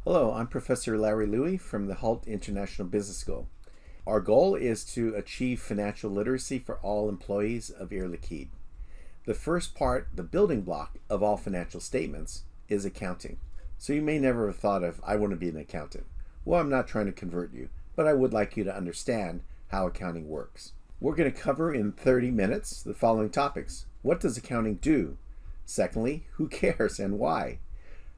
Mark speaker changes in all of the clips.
Speaker 1: Hello, I'm Professor Larry Louie from the Hult International Business School. Our goal is to achieve financial literacy for all employees of Air Liquide. The first part, the building block of all financial statements, is accounting. So you may never have thought of, I want to be an accountant. Well, I'm not trying to convert you, but I would like you to understand how accounting works. We're going to cover in 30 minutes the following topics. What does accounting do? Secondly, who cares and why?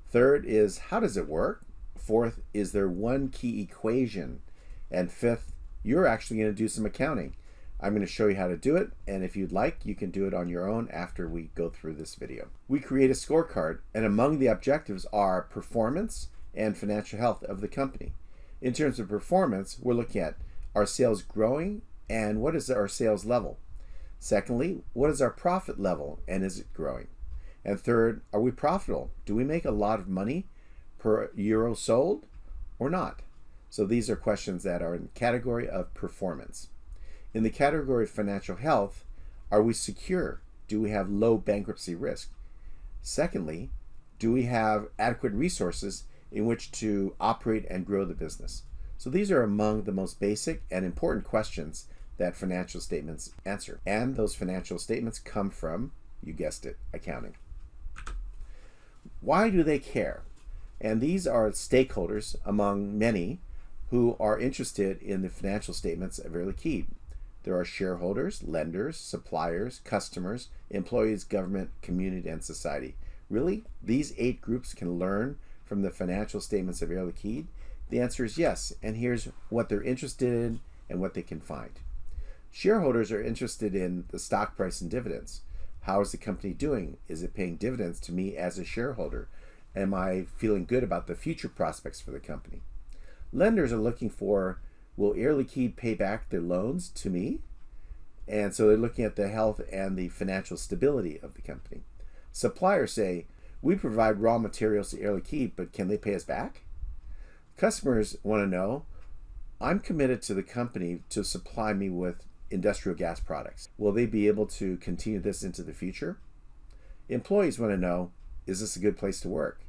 Speaker 1: Third is, how does it work? Fourth, is there one key equation? And fifth, you're actually going to do some accounting. I'm going to show you how to do it, and if you'd like, you can do it on your own after we go through this video. We create a scorecard, and among the objectives are performance and financial health of the company. In terms of performance, we're looking at, are sales growing, and what is our sales level? Secondly, what is our profit level, and is it growing? And third, are we profitable? Do we make a lot of money per euro sold or not? So these are questions that are in the category of performance. In the category of financial health, are we secure? Do we have low bankruptcy risk? Secondly, do we have adequate resources in which to operate and grow the business? So these are among the most basic and important questions that financial statements answer. And those financial statements come from, you guessed it, accounting. Why do they care? And these are stakeholders among many who are interested in the financial statements of Air Liquide. There are shareholders, lenders, suppliers, customers, employees, government, community, and society. Really, these 8 groups can learn from the financial statements of Air Liquide? The answer is yes, and here's what they're interested in and what they can find. Shareholders are interested in the stock price and dividends. How is the company doing? Is it paying dividends to me as a shareholder? Am I feeling good about the future prospects for the company? Lenders are looking for, will Air Liquide pay back their loans to me? And so they're looking at the health and the financial stability of the company. Suppliers say, we provide raw materials to Air Liquide, but can they pay us back? Customers want to know, I'm committed to the company to supply me with industrial gas products. Will they be able to continue this into the future? Employees want to know, is this a good place to work?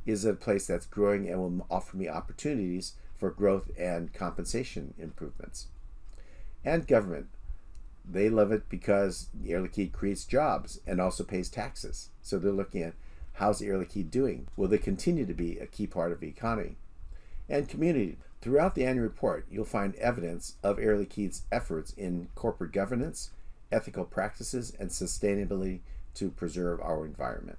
Speaker 1: Is it a place that's growing and will offer me opportunities for growth and compensation improvements? And government, they love it because Air Liquide creates jobs and also pays taxes. So they're looking at, how's Air Liquide doing? Will they continue to be a key part of the economy? And community, throughout the annual report, you'll find evidence of Air Liquide's efforts in corporate governance, ethical practices, and sustainability to preserve our environment.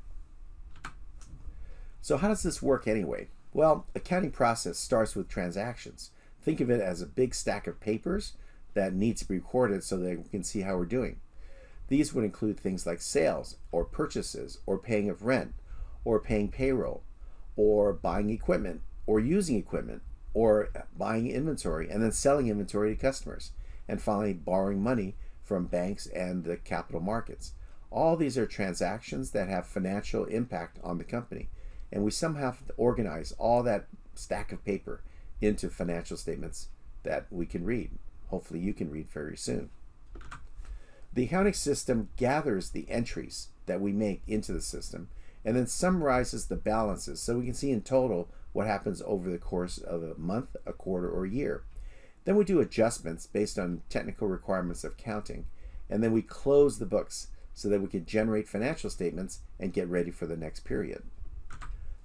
Speaker 1: So how does this work anyway? Well, accounting process starts with transactions. Think of it as a big stack of papers that needs to be recorded so that we can see how we're doing. These would include things like sales or purchases or paying of rent or paying payroll or buying equipment or using equipment or buying inventory and then selling inventory to customers, and finally borrowing money from banks and the capital markets. All these are transactions that have financial impact on the company. And we somehow have to organize all that stack of paper into financial statements that we can read. Hopefully you can read very soon. The accounting system gathers the entries that we make into the system and then summarizes the balances so we can see in total what happens over the course of a month, a quarter, or a year. Then we do adjustments based on technical requirements of accounting, and then we close the books so that we can generate financial statements and get ready for the next period.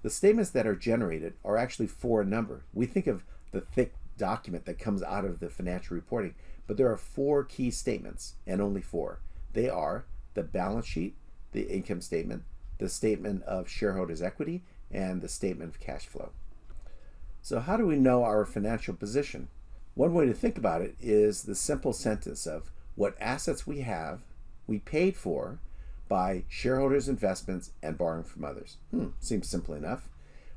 Speaker 1: The statements that are generated are actually 4 in number. We think of the thick document that comes out of the financial reporting, but there are 4 key statements, and only 4. They are the balance sheet, the income statement, the statement of shareholders' equity, and the statement of cash flow. So how do we know our financial position? One way to think about it is the simple sentence of what assets we have, we paid for, by shareholders' investments and borrowing from others. Seems simple enough.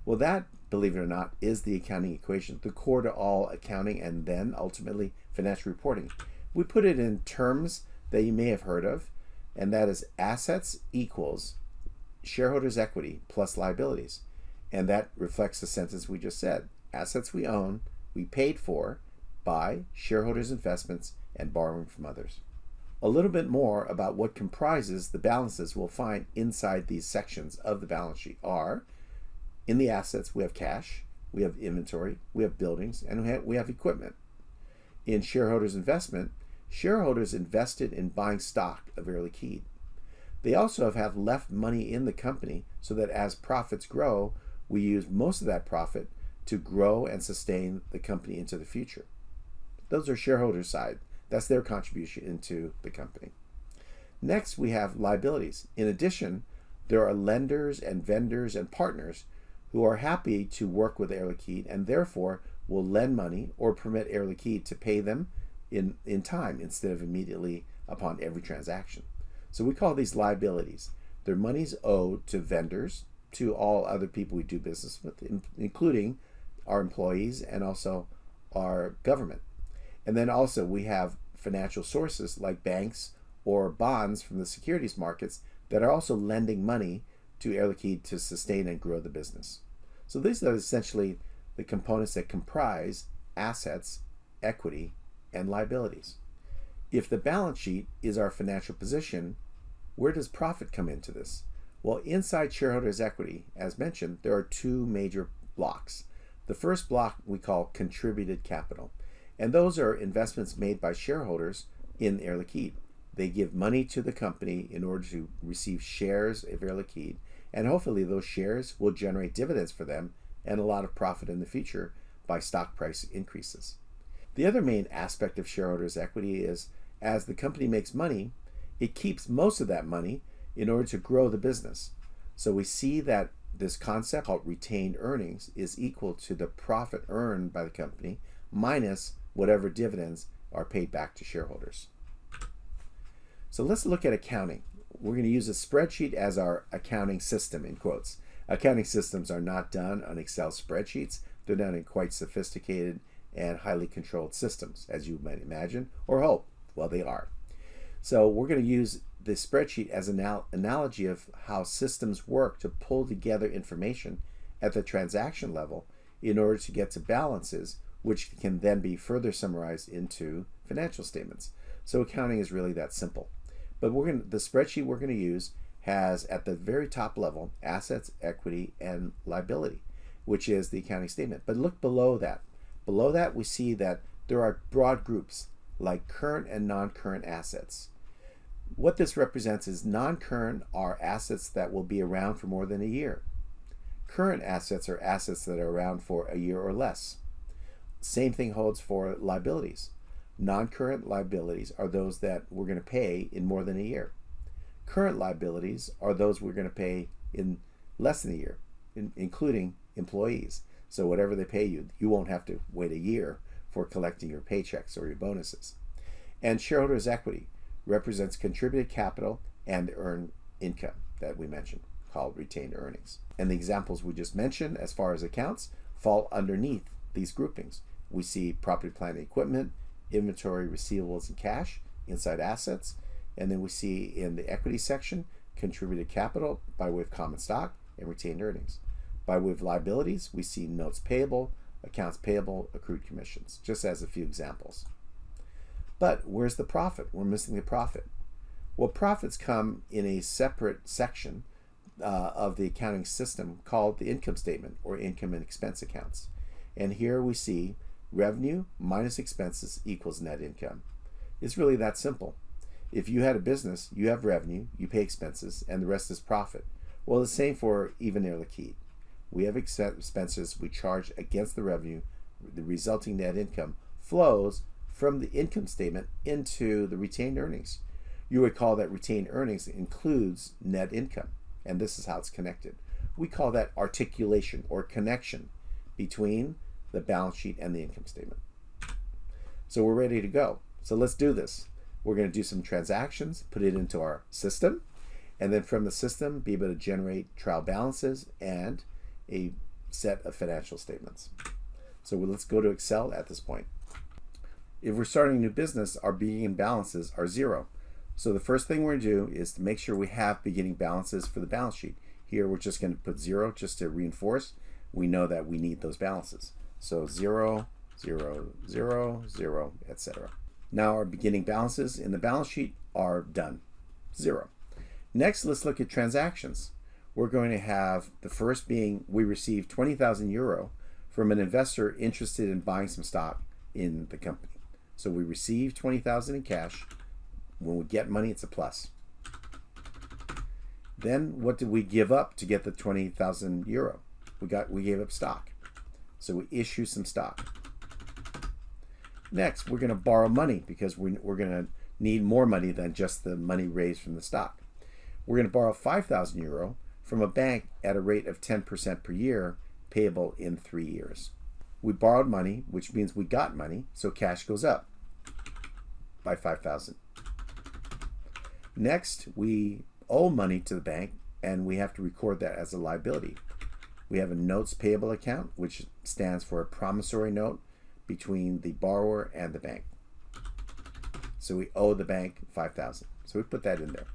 Speaker 1: Well, that, believe it or not, is the accounting equation, the core to all accounting and then ultimately financial reporting. We put it in terms that you may have heard of, and that is assets equals shareholders' equity plus liabilities. And that reflects the sentence we just said. Assets we own, we paid for by shareholders' investments and borrowing from others. A little bit more about what comprises the balances we'll find inside these sections of the balance sheet are, in the assets we have cash, we have inventory, we have buildings, and we have equipment. In shareholders' investment, shareholders invested in buying stock of Air Liquide. They also have left money in the company so that as profits grow, we use most of that profit to grow and sustain the company into the future. Those are shareholders' side. That's their contribution into the company. Next, we have liabilities. In addition, there are lenders and vendors and partners who are happy to work with Air Liquide and therefore will lend money or permit Air Liquide to pay them in time instead of immediately upon every transaction. So we call these liabilities. Their money's owed to vendors, to all other people we do business with, including our employees and also our government. And then also we have financial sources like banks or bonds from the securities markets that are also lending money to Air Liquide to sustain and grow the business. So these are essentially the components that comprise assets, equity, and liabilities. If the balance sheet is our financial position, where does profit come into this? Well, inside shareholders' equity, as mentioned, there are two major blocks. The first block we call contributed capital, and those are investments made by shareholders in Air Liquide. They give money to the company in order to receive shares of Air Liquide, and hopefully those shares will generate dividends for them and a lot of profit in the future by stock price increases. The other main aspect of shareholders' equity is as the company makes money, it keeps most of that money in order to grow the business. So we see that this concept called retained earnings is equal to the profit earned by the company minus whatever dividends are paid back to shareholders. So let's look at accounting. We're going to use a spreadsheet as our accounting system, in quotes. Accounting systems are not done on Excel spreadsheets. They're done in quite sophisticated and highly controlled systems, as you might imagine or hope. Well, they are. So we're going to use the spreadsheet as an analogy of how systems work to pull together information at the transaction level in order to get to balances, which can then be further summarized into financial statements. So accounting is really that simple. But the spreadsheet we're going to use has at the very top level assets, equity, and liability, which is the accounting statement. But look below that. Below that, we see that there are broad groups like current and non-current assets. What this represents is non-current are assets that will be around for more than a year. Current assets are assets that are around for a year or less. Same thing holds for liabilities. Non-current liabilities are those that we're going to pay in more than a year. Current liabilities are those we're going to pay in less than a year, including employees. So whatever they pay you, you won't have to wait a year for collecting your paychecks or your bonuses. And shareholders' equity represents contributed capital and earned income that we mentioned, called retained earnings. And the examples we just mentioned as far as accounts fall underneath these groupings. We see property, plant, and equipment, inventory, receivables, and cash inside assets. And then we see in the equity section, contributed capital by way of common stock and retained earnings. By way of liabilities, we see notes payable, accounts payable, accrued commissions, just as a few examples. But where's the profit? We're missing the profit. Well, profits come in a separate section of the accounting system called the income statement or income and expense accounts. And here we see revenue minus expenses equals net income. It's really that simple. If you had a business, you have revenue, you pay expenses, and the rest is profit. Well, the same for even Air Liquide. We have expenses we charge against the revenue. The resulting net income flows from the income statement into the retained earnings. You would call that retained earnings includes net income, and this is how it's connected. We call that articulation or connection between the balance sheet and the income statement. So we're ready to go. So let's do this. We're going to do some transactions, put it into our system, and then from the system be able to generate trial balances and a set of financial statements. So let's go to Excel at this point. If we're starting a new business, our beginning balances are zero. So the first thing we're going to do is to make sure we have beginning balances for the balance sheet. Here we're just going to put zero just to reinforce. We know that we need those balances. So 0, 0, 0, 0, etc. Now our beginning balances in the balance sheet are done. 0. Next, let's look at transactions. We're going to have the first being we received 20,000 euro from an investor interested in buying some stock in the company. So we receive $20,000 in cash. When we get money, it's a plus. Then what did we give up to get the 20,000 euro? We gave up stock. So we issue some stock. Next, we're going to borrow money because we're going to need more money than just the money raised from the stock. We're going to borrow 5,000 euro from a bank at a rate of 10% per year, payable in 3 years. We borrowed money, which means we got money, so cash goes up by 5,000. Next, we owe money to the bank, and we have to record that as a liability. We have a notes payable account, which stands for a promissory note between the borrower and the bank. So we owe the bank 5,000. So we put that in there.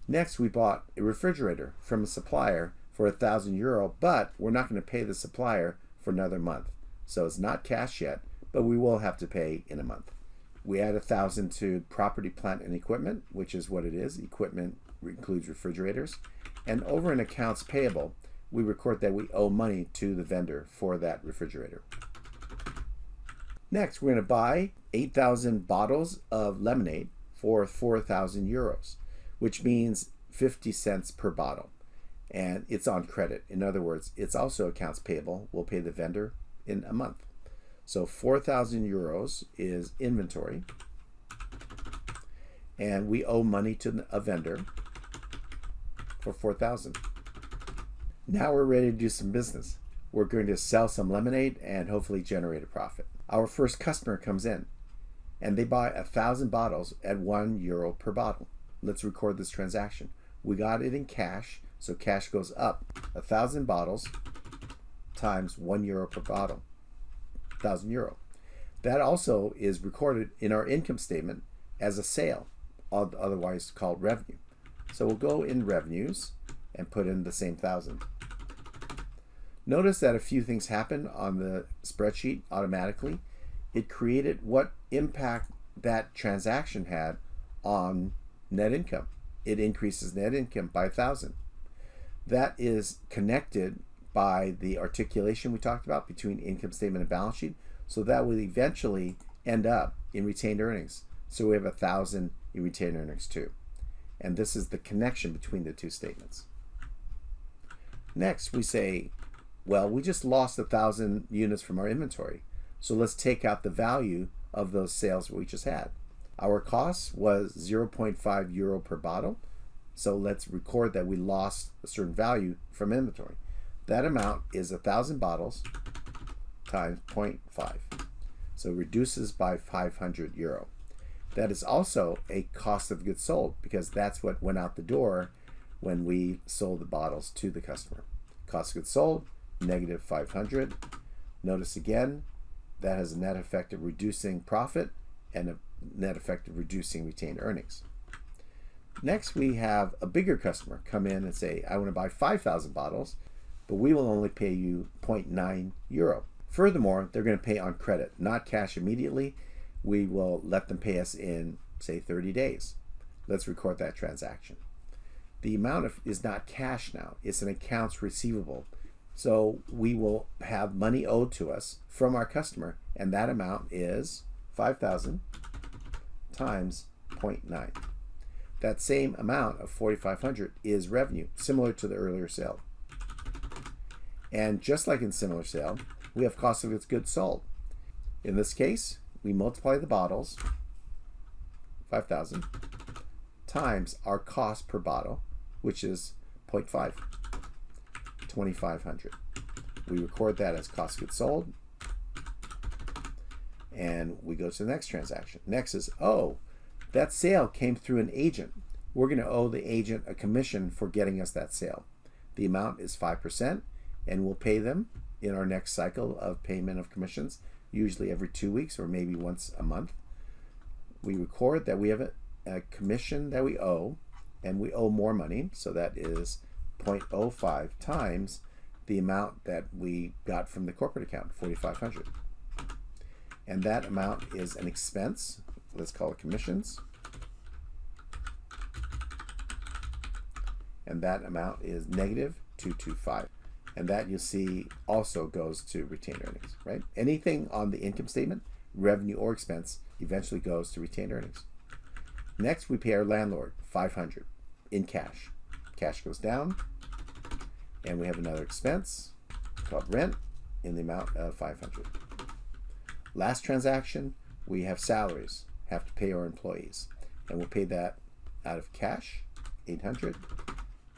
Speaker 1: Next, we bought a refrigerator from a supplier for 1,000 euro, but we're not going to pay the supplier for another month. So it's not cash yet, but we will have to pay in a month. We add 1,000 to property, plant, and equipment, which is what it is. Equipment includes refrigerators. And over in accounts payable, we record that we owe money to the vendor for that refrigerator. Next, we're going to buy 8,000 bottles of lemonade for 4,000 euros, which means 50 cents per bottle. And it's on credit. In other words, it's also accounts payable. We'll pay the vendor in a month. So 4,000 euros is inventory. And we owe money to a vendor for 4,000. Now we're ready to do some business. We're going to sell some lemonade and hopefully generate a profit. Our first customer comes in and they buy 1,000 bottles at 1 euro per bottle. Let's record this transaction. We got it in cash, so cash goes up. 1,000 bottles times 1 euro per bottle, 1,000 euro. That also is recorded in our income statement as a sale, otherwise called revenue. So we'll go in revenues and put in the same 1,000. Notice that a few things happen on the spreadsheet automatically. It created what impact that transaction had on net income. It increases net income by 1,000. That is connected by the articulation we talked about between income statement and balance sheet. So that will eventually end up in retained earnings. So we have 1,000 in retained earnings too. And this is the connection between the two statements. Next, we say, well, we just lost 1,000 units from our inventory. So let's take out the value of those sales we just had. Our cost was 0.5 euro per bottle. So let's record that we lost a certain value from inventory. That amount is 1,000 bottles times 0.5. So it reduces by 500 euro. That is also a cost of goods sold because that's what went out the door when we sold the bottles to the customer. Cost of goods sold, negative 500. Notice again, that has a net effect of reducing profit and a net effect of reducing retained earnings. Next, we have a bigger customer come in and say, I want to buy 5,000 bottles, but we will only pay you 0.9 euro. Furthermore, they're going to pay on credit, not cash immediately. We will let them pay us in, say, 30 days. Let's record that transaction. The amount is not cash now. It's an accounts receivable. So we will have money owed to us from our customer, and that amount is 5,000 times 0.9. That same amount of 4,500 is revenue, similar to the earlier sale. And just like in similar sale, we have cost of goods sold. In this case, we multiply the bottles, 5,000, times our cost per bottle, which is 0.5. 2,500. We record that as cost of goods sold, and we go to the next transaction. Next is, oh, that sale came through an agent. We're going to owe the agent a commission for getting us that sale. The amount is 5%, and we'll pay them in our next cycle of payment of commissions, usually every 2 weeks or maybe once a month. We record that we have a commission that we owe, and we owe more money, so that is 0.05 times the amount that we got from the corporate account, 4,500. And that amount is an expense. Let's call it commissions. And that amount is negative 225. And that you'll see also goes to retained earnings, right? Anything on the income statement, revenue or expense, eventually goes to retained earnings. Next, we pay our landlord $500 in cash. Cash goes down, and we have another expense called rent in the amount of $500. Last transaction, we have salaries, have to pay our employees, and we'll pay that out of cash, $800,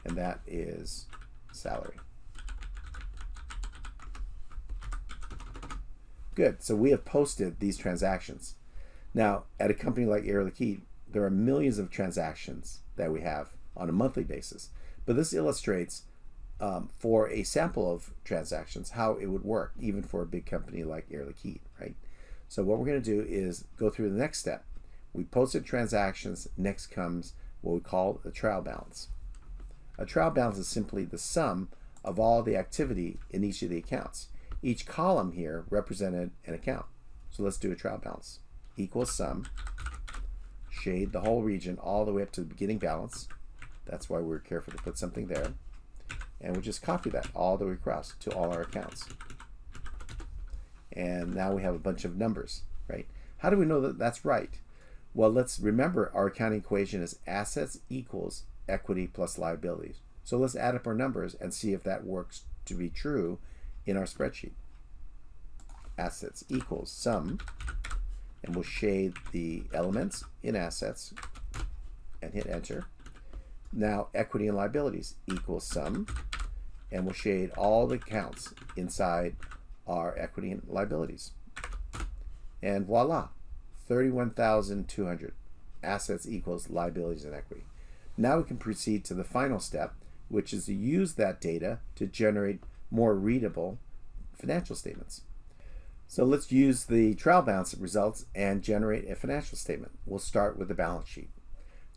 Speaker 1: and that is salary. Good, so we have posted these transactions. Now, at a company like Air Liquide, there are millions of transactions that we have on a monthly basis, but this illustrates for a sample of transactions how it would work, even for a big company like Air Liquide, right? So what we're going to do is go through the next step. We posted transactions, next comes what we call a trial balance. A trial balance is simply the sum of all the activity in each of the accounts. Each column here represented an account. So let's do a trial balance. Equals sum, shade the whole region all the way up to the beginning balance. That's why we're careful to put something there. And we'll just copy that all the way across to all our accounts. And now we have a bunch of numbers, right? How do we know that that's right? Well, let's remember our accounting equation is assets equals equity plus liabilities. So let's add up our numbers and see if that works to be true in our spreadsheet. Assets equals sum, and we'll shade the elements in assets and hit enter. Now equity and liabilities equals sum, and we'll shade all the accounts inside our equity and liabilities. And voila, 31,200. Assets equals liabilities and equity. Now we can proceed to the final step, which is to use that data to generate more readable financial statements. So let's use the trial balance results and generate a financial statement. We'll start with the balance sheet.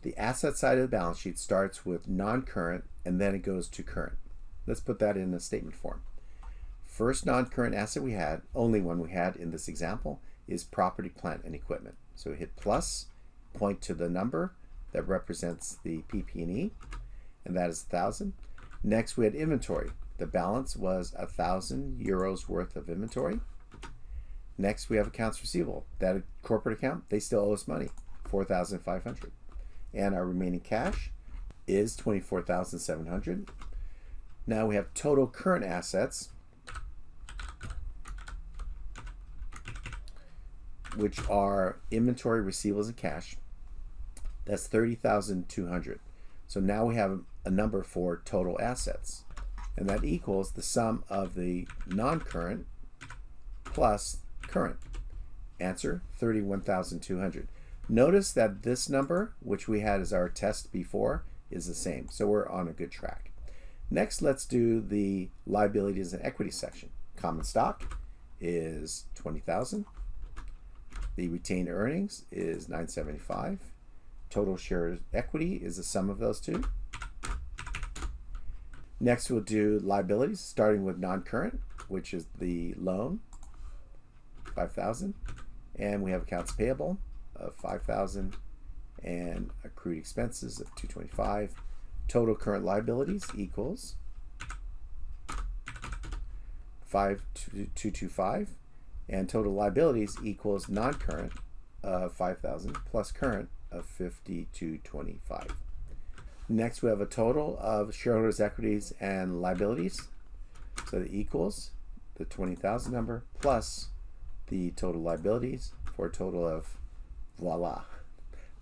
Speaker 1: The asset side of the balance sheet starts with non-current and then it goes to current. Let's put that in a statement form. First non-current asset we had, only one we had in this example, is property, plant, and equipment. So we hit plus, point to the number that represents the PP&E, and that is 1,000. Next we had inventory. The balance was 1,000 euros worth of inventory. Next we have accounts receivable. That corporate account, they still owe us money, 4,500. And our remaining cash is 24,700. Now we have total current assets, which are inventory, receivables, and cash. That's 30,200. So now we have a number for total assets, and that equals the sum of the non-current plus current. Answer, 31,200. Notice that this number, which we had as our test before, is the same. So we're on a good track. Next, let's do the liabilities and equity section. Common stock is 20,000. The retained earnings is 975. Total shares equity is the sum of those two. Next, we'll do liabilities, starting with non-current, which is the loan, 5,000. And we have accounts payable of 5,000 and accrued expenses of 225. Total current liabilities equals 5,225. And total liabilities equals non-current of 5,000 plus current of 5,225. Next, we have a total of shareholders' equities and liabilities. So that equals the 20,000 number plus the total liabilities for a total of, voila,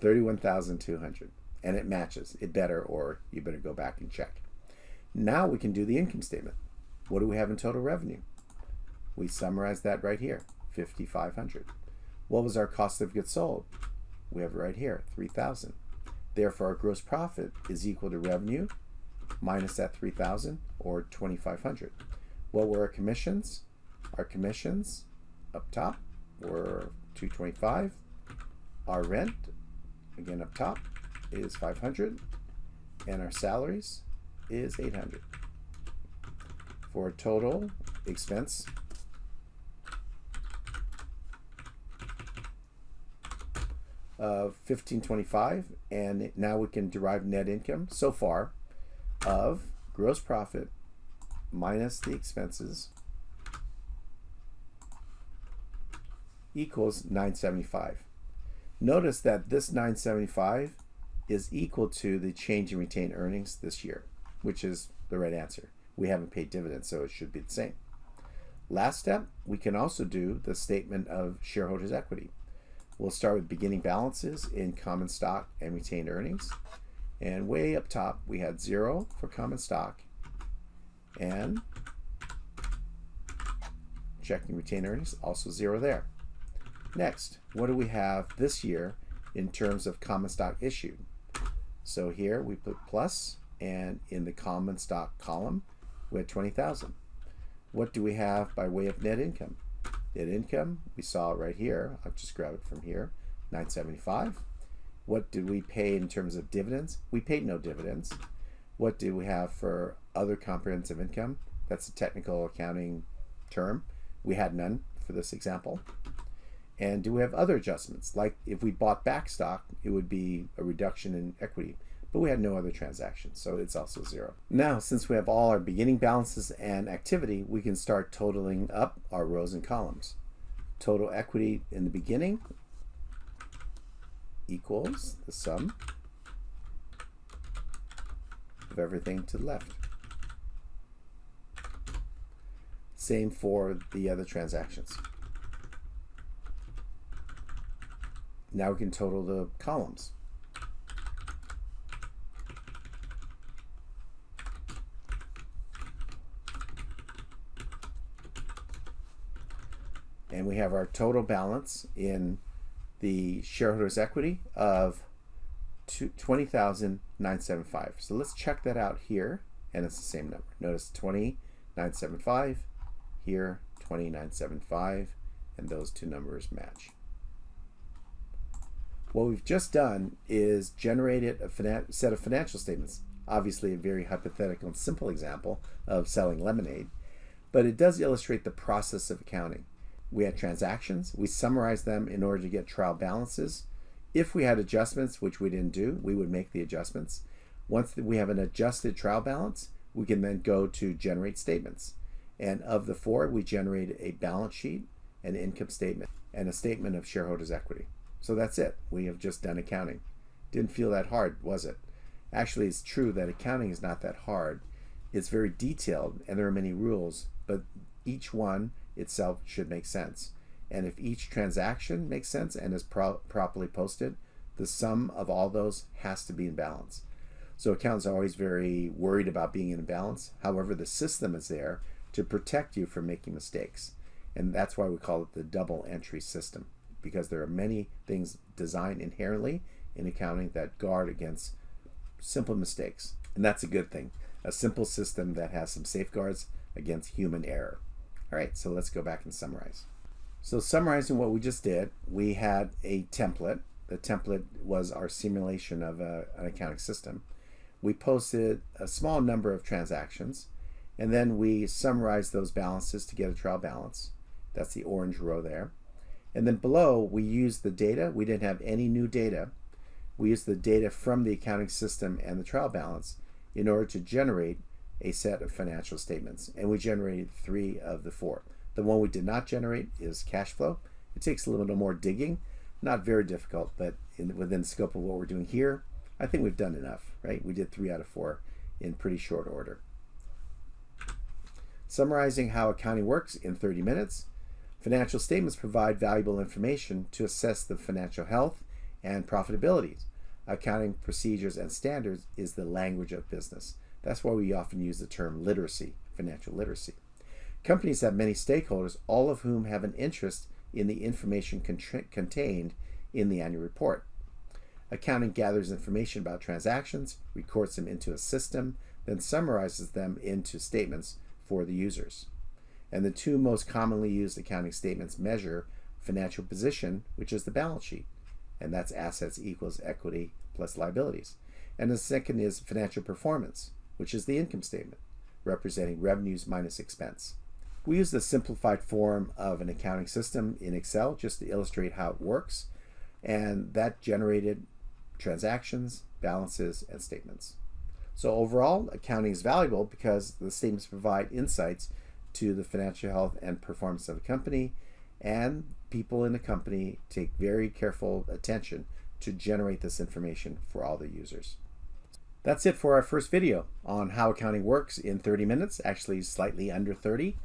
Speaker 1: 31,200. And it matches. It better, or you better go back and check. Now we can do the income statement. What do we have in total revenue? We summarize that right here, 5,500. What was our cost of goods sold? We have it right here, 3,000. Therefore, our gross profit is equal to revenue minus that 3,000, or 2,500. What were our commissions? Our commissions up top were 225. Our rent, again up top, is 500. And our salaries is 800. For a total expense of 1,525, and now we can derive net income so far of gross profit minus the expenses equals 975. Notice that this 975 is equal to the change in retained earnings this year, which is the right answer. We haven't paid dividends, so it should be the same. Last step, we can also do the statement of shareholders' equity. We'll start with beginning balances in common stock and retained earnings. And way up top, we had 0 for common stock and checking retained earnings, also 0 there. Next, what do we have this year in terms of common stock issued? So here we put plus, and in the common stock column, we had 20,000. What do we have by way of net income? Net income, we saw it right here. I'll just grab it from here, 975. What did we pay in terms of dividends? We paid no dividends. What do we have for other comprehensive income? That's a technical accounting term. We had none for this example. And do we have other adjustments? Like if we bought back stock, it would be a reduction in equity, but we had no other transactions, so it's also 0. Now, since we have all our beginning balances and activity, we can start totaling up our rows and columns. Total equity in the beginning equals the sum of everything to the left. Same for the other transactions. Now we can total the columns. And we have our total balance in the shareholders' equity of 20,975. So let's check that out here, and it's the same number. Notice 20,975, here 20,975, and those two numbers match. What we've just done is generated a set of financial statements. Obviously a very hypothetical and simple example of selling lemonade, but it does illustrate the process of accounting. We had transactions, we summarized them in order to get trial balances. If we had adjustments, which we didn't do, we would make the adjustments. Once we have an adjusted trial balance, we can then go to generate statements. And of the 4, we generated a balance sheet, an income statement, and a statement of shareholders' equity. So that's it. We have just done accounting. Didn't feel that hard, was it? Actually, it's true that accounting is not that hard. It's very detailed, and there are many rules, but each one itself should make sense. And if each transaction makes sense and is properly posted, the sum of all those has to be in balance. So accountants are always very worried about being in balance. However, the system is there to protect you from making mistakes. And that's why we call it the double entry system, because there are many things designed inherently in accounting that guard against simple mistakes. And that's a good thing. A simple system that has some safeguards against human error. All right, so let's go back and summarize. So summarizing what we just did, we had a template. The template was our simulation of an accounting system. We posted a small number of transactions, and then we summarized those balances to get a trial balance. That's the orange row there. And then below, we used the data. We didn't have any new data. We used the data from the accounting system and the trial balance in order to generate a set of financial statements. And we generated 3 of the 4. The one we did not generate is cash flow. It takes a little bit more digging. Not very difficult, but within the scope of what we're doing here, I think we've done enough, right? We did 3 out of 4 in pretty short order. Summarizing how accounting works in 30 minutes. Financial statements provide valuable information to assess the financial health and profitability. Accounting procedures and standards is the language of business. That's why we often use the term literacy, financial literacy. Companies have many stakeholders, all of whom have an interest in the information contained in the annual report. Accounting gathers information about transactions, records them into a system, then summarizes them into statements for the users. And the 2 most commonly used accounting statements measure financial position, which is the balance sheet, and that's assets equals equity plus liabilities. And the second is financial performance, which is the income statement, representing revenues minus expense. We use the simplified form of an accounting system in Excel just to illustrate how it works, and that generated transactions, balances, and statements. So overall, accounting is valuable because the statements provide insights to the financial health and performance of a company, and people in the company take very careful attention to generate this information for all the users. That's it for our first video on how accounting works in 30 minutes, actually slightly under 30.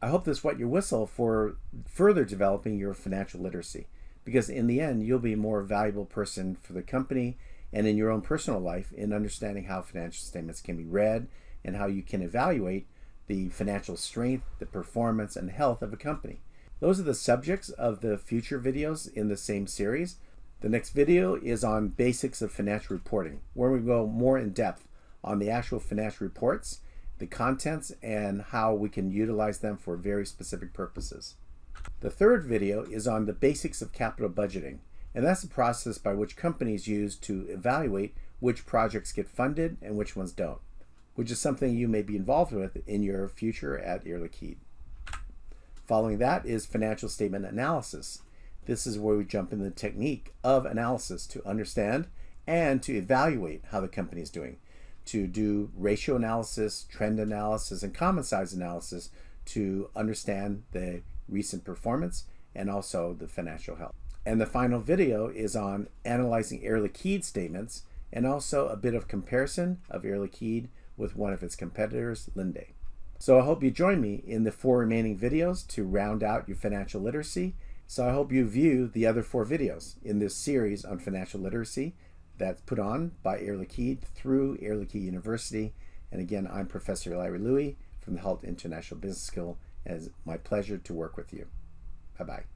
Speaker 1: I hope this wet your whistle for further developing your financial literacy, because in the end, you'll be a more valuable person for the company and in your own personal life in understanding how financial statements can be read and how you can evaluate the financial strength, the performance, and health of a company. Those are the subjects of the future videos in the same series. The next video is on basics of financial reporting, where we go more in depth on the actual financial reports, the contents, and how we can utilize them for very specific purposes. The third video is on the basics of capital budgeting, and that's the process by which companies use to evaluate which projects get funded and which ones don't, which is something you may be involved with in your future at Liquide. Following that is financial statement analysis. This is where we jump into the technique of analysis to understand and to evaluate how the company is doing, to do ratio analysis, trend analysis, and common size analysis to understand the recent performance and also the financial health. And the final video is on analyzing Air Liquide statements and also a bit of comparison of Air Liquide with one of its competitors, Linde. So I hope you join me in the 4 remaining videos to round out your financial literacy. So I hope you view the other 4 videos in this series on financial literacy that's put on by Air Liquide through Air Liquide University. And again, I'm Professor Larry Louie from the Halt International Business School, and it's my pleasure to work with you. Bye-bye.